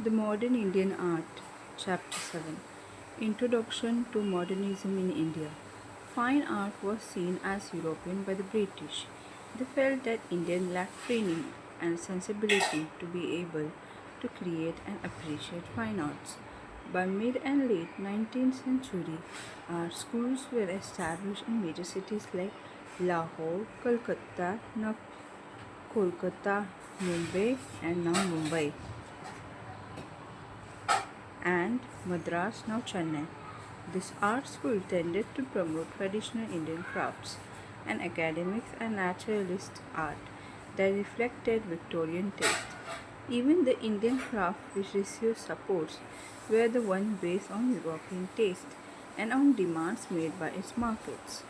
The Modern Indian Art, Chapter 7, Introduction to Modernism in India. Fine art was seen as European by the British. They felt that Indians lacked training and sensibility to be able to create and appreciate fine arts. By mid and late 19th century, art schools were established in major cities like Lahore, Kolkata, Mumbai, and now Mumbai, and Madras, now Chennai. This art school tended to promote traditional Indian crafts and academics and naturalist art that reflected Victorian taste. Even the Indian craft which received supports were the one based on European taste and on demands made by its markets.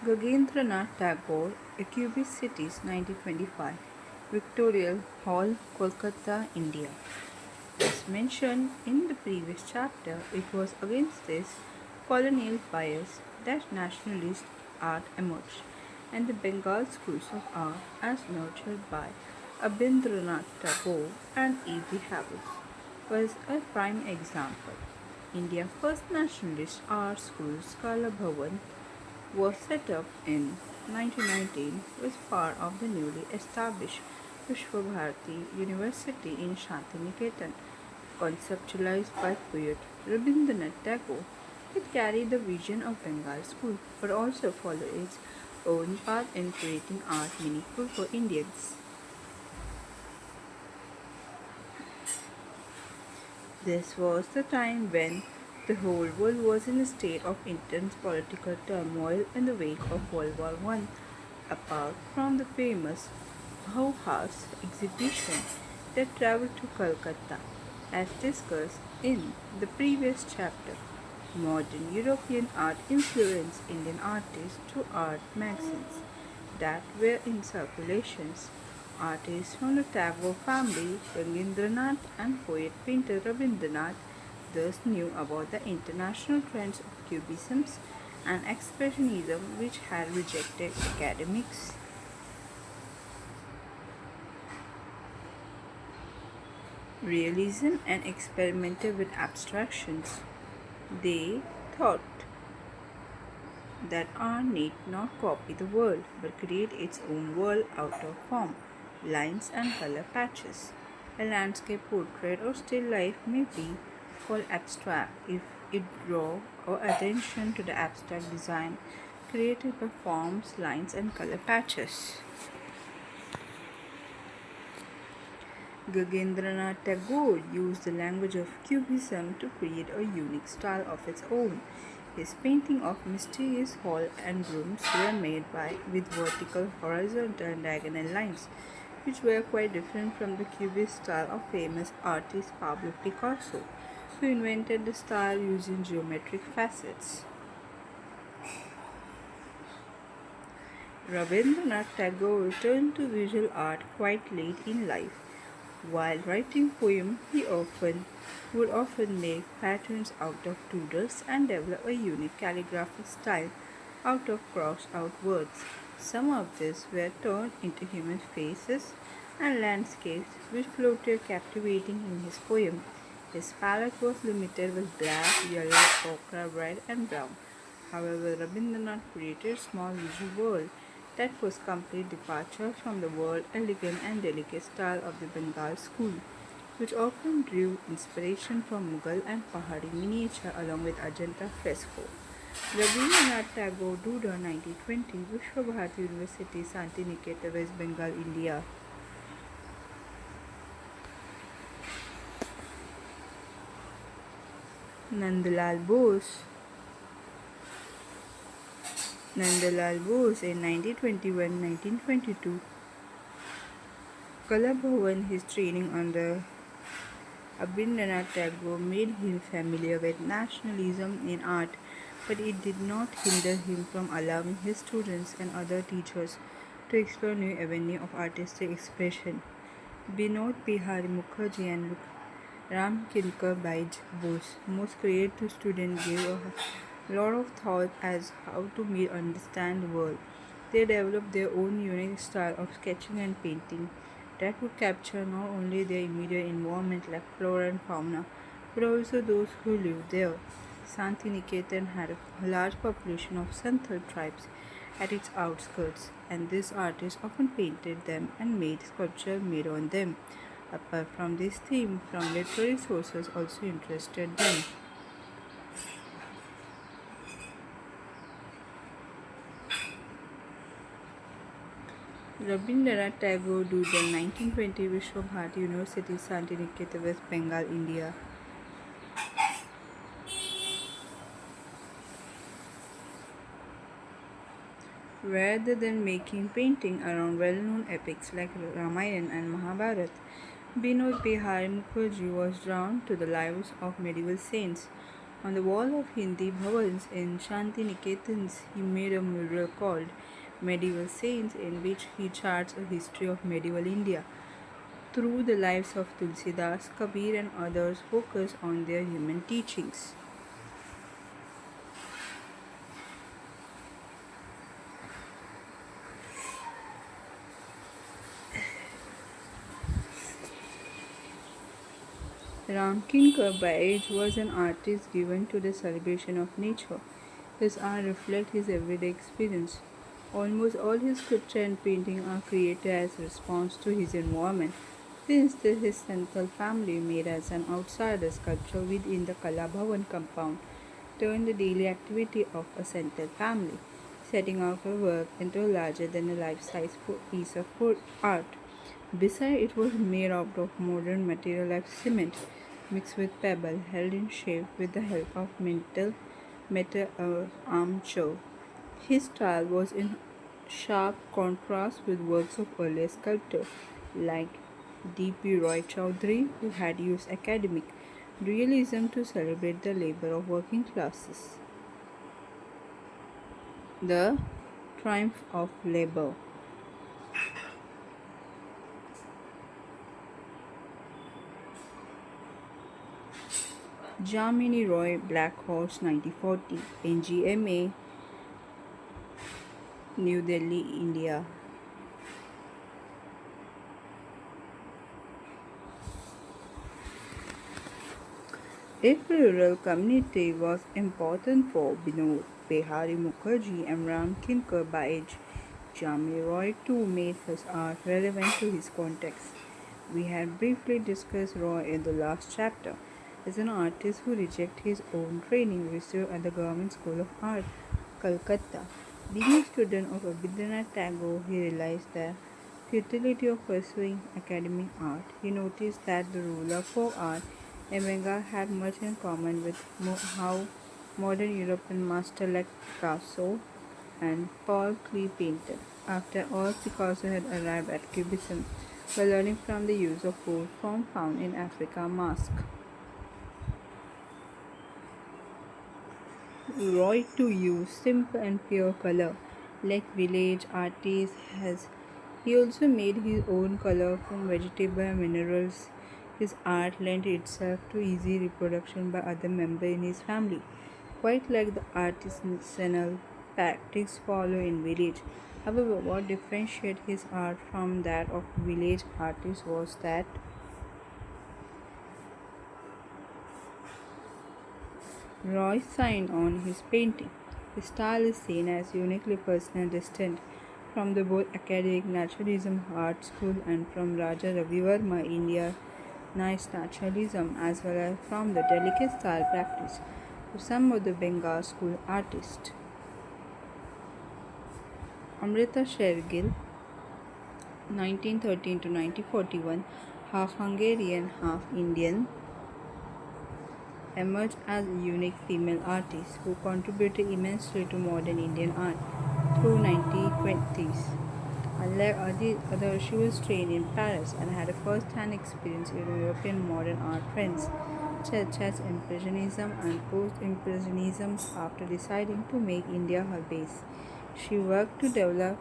Gagendranath Tagore, A Cubist Cities, 1925, Victorial Hall, Kolkata, India. As mentioned in the previous chapter, it was against this colonial bias that nationalist art emerged, and the Bengal schools of art, as nurtured by Abindranath Tagore and E.B. Havels, was a prime example. India's first nationalist art school, Skala Bhavan, was set up in 1919 as part of the newly established Vishwabharati University in Shantiniketan, conceptualized by poet Rabindranath Tagore. It carried the vision of Bengal school but also followed its own path in creating art meaningful for Indians. This was the time when the whole world was in a state of intense political turmoil in the wake of World War I. Apart from the famous Bauhaus exhibition that traveled to Calcutta, as discussed in the previous chapter, modern European art influenced Indian artists through art magazines that were in circulations. Artists from the Tagore family, Rabindranath and poet-painter Rabindranath, thus knew about the international trends of Cubism and Expressionism which had rejected academics. Realism and experimented with abstractions. They thought that art need not copy the world but create its own world out of form, lines, and color patches. A landscape portrait or still life may be called abstract if it draws our attention to the abstract design created by forms, lines, and color patches. Gagendranath Tagore used the language of Cubism to create a unique style of its own. His painting of mysterious halls and rooms were made with vertical, horizontal, and diagonal lines, which were quite different from the Cubist style of famous artist Pablo Picasso, who invented the style using geometric facets. Rabindranath Tagore turned to visual art quite late in life. While writing poems, he would often make patterns out of doodles and develop a unique calligraphic style out of crossed out words. Some of these were turned into human faces and landscapes which floated captivating in his poem. His palette was limited with black, yellow, ochre, red, and brown. However, Rabindranath created a small visual world that was complete departure from the world elegant and delicate style of the Bengal school, which often drew inspiration from Mughal and Pahari miniature along with Ajanta fresco. Rabindranath Tagore Doodle 1920, Vishwabharati University, Santiniketan, West Bengal, India. Nandalal Bose Nandalal Bose in 1921-1922. Kala Bhavan, his training under Abhindranath Tagore made him familiar with nationalism in art, but it did not hinder him from allowing his students and other teachers to explore new avenues of artistic expression. Binod Bihari Mukherjee and Ram Kinkar Baij Bose, most creative students, gave a lot of thought as how to understand the world. They developed their own unique style of sketching and painting that would capture not only their immediate environment like flora and fauna, but also those who lived there. Santiniketan had a large population of Santhal tribes at its outskirts, and these artists often painted them and made sculpture made on them. Apart from this theme, from literary sources also interested them. Rabindranath Tagore Doodle, 1920, Vishwa Bharati University, Santiniketan, West Bengal, India. Rather than making painting around well-known epics like Ramayana and Mahabharata, Binod Bihari Mukherjee was drawn to the lives of medieval saints. On the wall of Hindi Bhavans in Shantiniketans, he made a mural called Medieval Saints, in which he charts a history of medieval India. Through the lives of Tulsidas, Kabir, and others, focus on their human teachings. Ramkinkar Baij was an artist given to the celebration of nature. His art reflects his everyday experience. Almost all his sculpture and painting are created as a response to his environment. For instance, his Santhal family made as an outsider sculpture within the Kala Bhavan compound turned the daily activity of a Santhal family, setting out a work into a larger than a life-size piece of art. Besides, it was made out of modern material like cement, mixed with pebble, held in shape with the help of metal armature. His style was in sharp contrast with works of earlier sculptors like D.P. Roy Chowdhury, who had used academic realism to celebrate the labor of working classes. The triumph of labor. Jamini Roy, Black Horse 1940, NGMA, New Delhi, India. If rural community was important for Binod Behari Mukherjee and Ram Kinkar Baij, Jamini Roy too made his art relevant to his context. We had briefly discussed Roy in the last chapter. As an artist who rejected his own training received at the Government School of Art, Calcutta, being a student of Rabindranath Tagore, he realized the futility of pursuing academic art. He noticed that the ruler for art in Bengal had much in common with how modern European masters like Picasso and Paul Klee painted. After all, Picasso had arrived at Cubism by learning from the use of gold form found in Africa mask. Roy to use simple and pure color, like village artist has. He also made his own color from vegetable and minerals. His art lent itself to easy reproduction by other members in his family, quite like the artisanal practice followed in village. However, what differentiated his art from that of village artists was that Roy signed on his painting. His style is seen as uniquely personal and distinct from the both academic naturalism art school and from Raja Ravi Verma India nice naturalism as well as from the delicate style practice of some of the Bengal school artists. Amrita Shergill, 1913 to 1941, half Hungarian, half Indian, emerged as a unique female artist who contributed immensely to modern Indian art through 1920s. Unlike others, she was trained in Paris and had a first-hand experience in European modern art trends such as Impressionism and Post-Impressionism. After deciding to make India her base, she worked to develop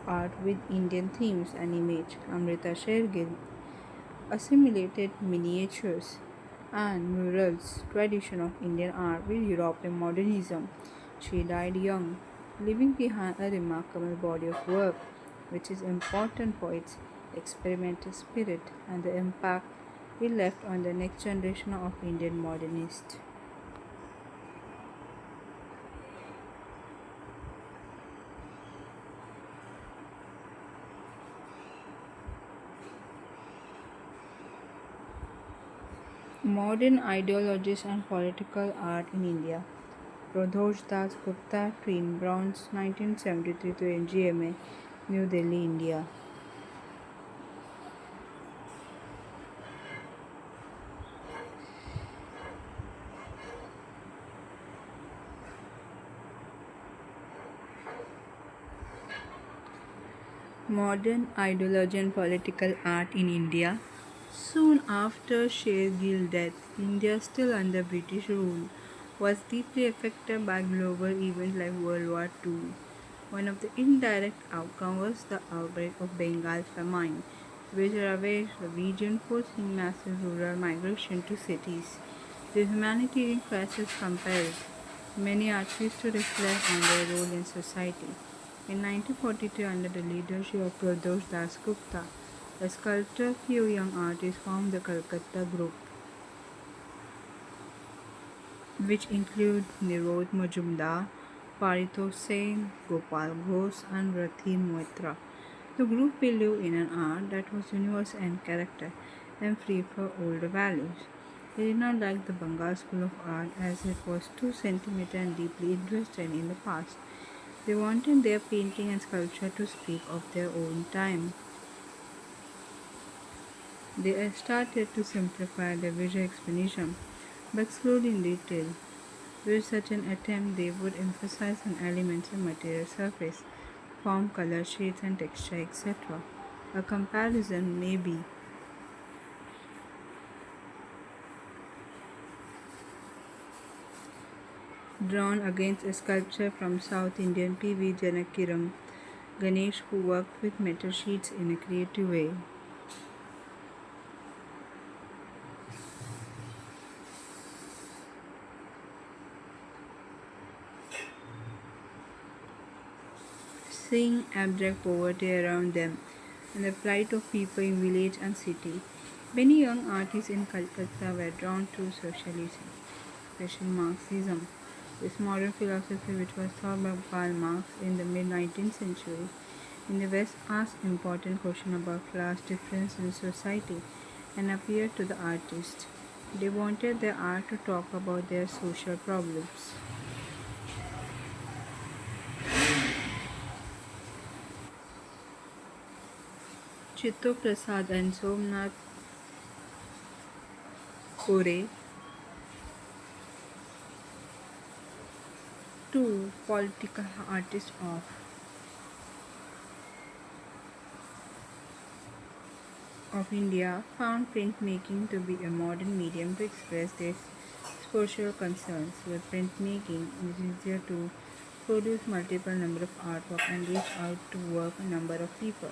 art with Indian themes and image. Amrita Shergill assimilated miniatures and murals tradition of Indian art with European modernism. She died young, leaving behind a remarkable body of work, which is important for its experimental spirit and the impact it left on the next generation of Indian modernists. Modern ideologies and political art in India. Pradhosh Das Gupta, Twin Browns, 1973 to NGMA, New Delhi, India. Modern ideology and political art in India. Soon after Shergill's death, India, still under British rule, was deeply affected by global events like World War II. One of the indirect outcomes was the outbreak of Bengal famine, which ravaged the region, forcing massive rural migration to cities. The humanitarian crisis compelled many artists to reflect on their role in society. In 1942, under the leadership of Pradhosh Das Gupta, a sculptor, few young artists formed the Calcutta Group, which include Nirod Majumdar, Paritosh Sen, Gopal Ghosh, and Rathi Moitra. The group believed in an art that was universal in character and free from older values. They did not like the Bengal school of art as it was too sentimental and deeply interested in the past. They wanted their painting and sculpture to speak of their own time. They started to simplify their visual explanation by excluding detail. With such an attempt, they would emphasize on elements of material surface, form, color, shades, and texture, etc. A comparison may be drawn against a sculpture from South Indian P.V. Janakiram Ganesh who worked with metal sheets in a creative way. Seeing abject poverty around them and the plight of people in village and city, many young artists in Calcutta were drawn to socialism, especially Marxism. This modern philosophy, which was taught by Karl Marx in the mid 19th century, in the West asked important questions about class difference in society and appealed to the artists. They wanted their art to talk about their social problems. Chitto Prasad and Somnath Kore, two political artists of India, found printmaking to be a modern medium to express their social concerns. With printmaking, it is easier to produce multiple number of artwork and reach out to work a number of people.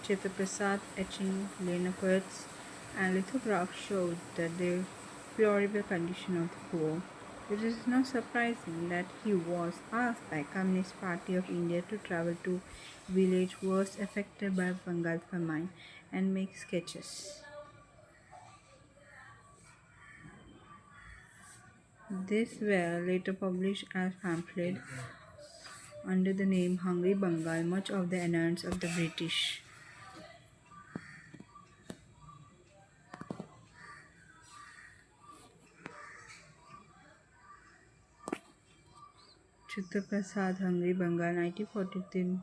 Chitra Prasad etching, linocoats, and lithographs showed that the deplorable condition of the poor. It is not surprising that he was asked by Communist Party of India to travel to village worst affected by Bengal famine and make sketches. These were later published as pamphlets under the name Hungry Bengal, much of the annoyance of the British. Chitra Prasad, Hungry Bengal, 1943,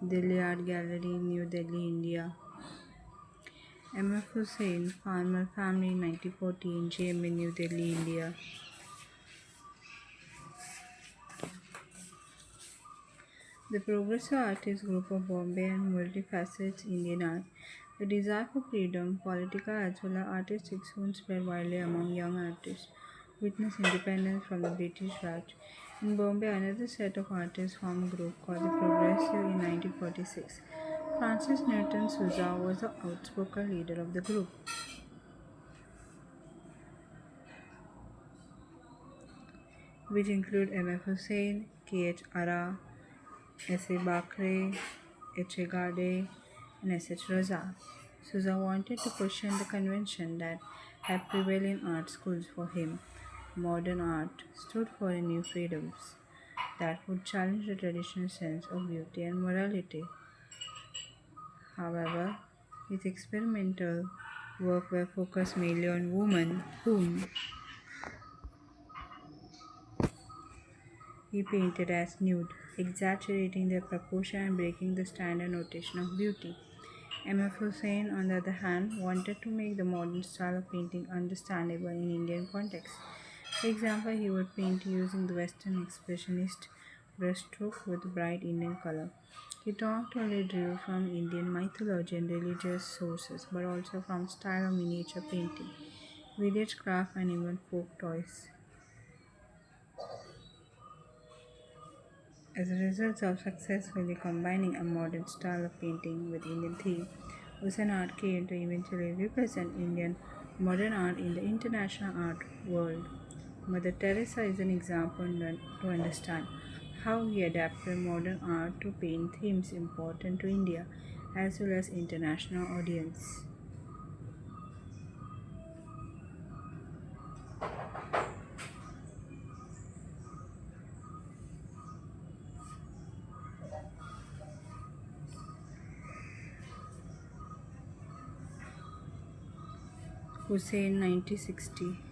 Delhi Art Gallery, New Delhi, India. M.F. Hussain, Farmer Family, 1914, GMA, New Delhi, India. The Progressive Artists Group of Bombay and multifaceted Indian art. The desire for freedom, political as well as artistic, soon spread widely among young artists. Witness independence from the British Raj. In Bombay, another set of artists formed a group called the Progressive in 1946. Francis Newton Souza was the outspoken leader of the group, which include M.F. Hussain, K.H. Ara, S.A. Bakre, H.A. Gade, and S.H. Raza. Souza wanted to question the convention that had prevailed in art schools for him. Modern art stood for a new freedoms that would challenge the traditional sense of beauty and morality. However, his experimental work were focused mainly on women whom he painted as nude, exaggerating their proportion and breaking the standard notation of beauty. M.F. Hussain, on the other hand, wanted to make the modern style of painting understandable in Indian context. For example, he would paint using the Western expressionist brushstroke with bright Indian color. He not only drew from Indian mythology and religious sources, but also from style of miniature painting, village craft, and even folk toys. As a result of successfully combining a modern style of painting with Indian theme, Hussain art came to eventually represent Indian modern art in the international art world. Mother Teresa is an example to understand how he adapted modern art to paint themes important to India as well as international audience. Hussain 1960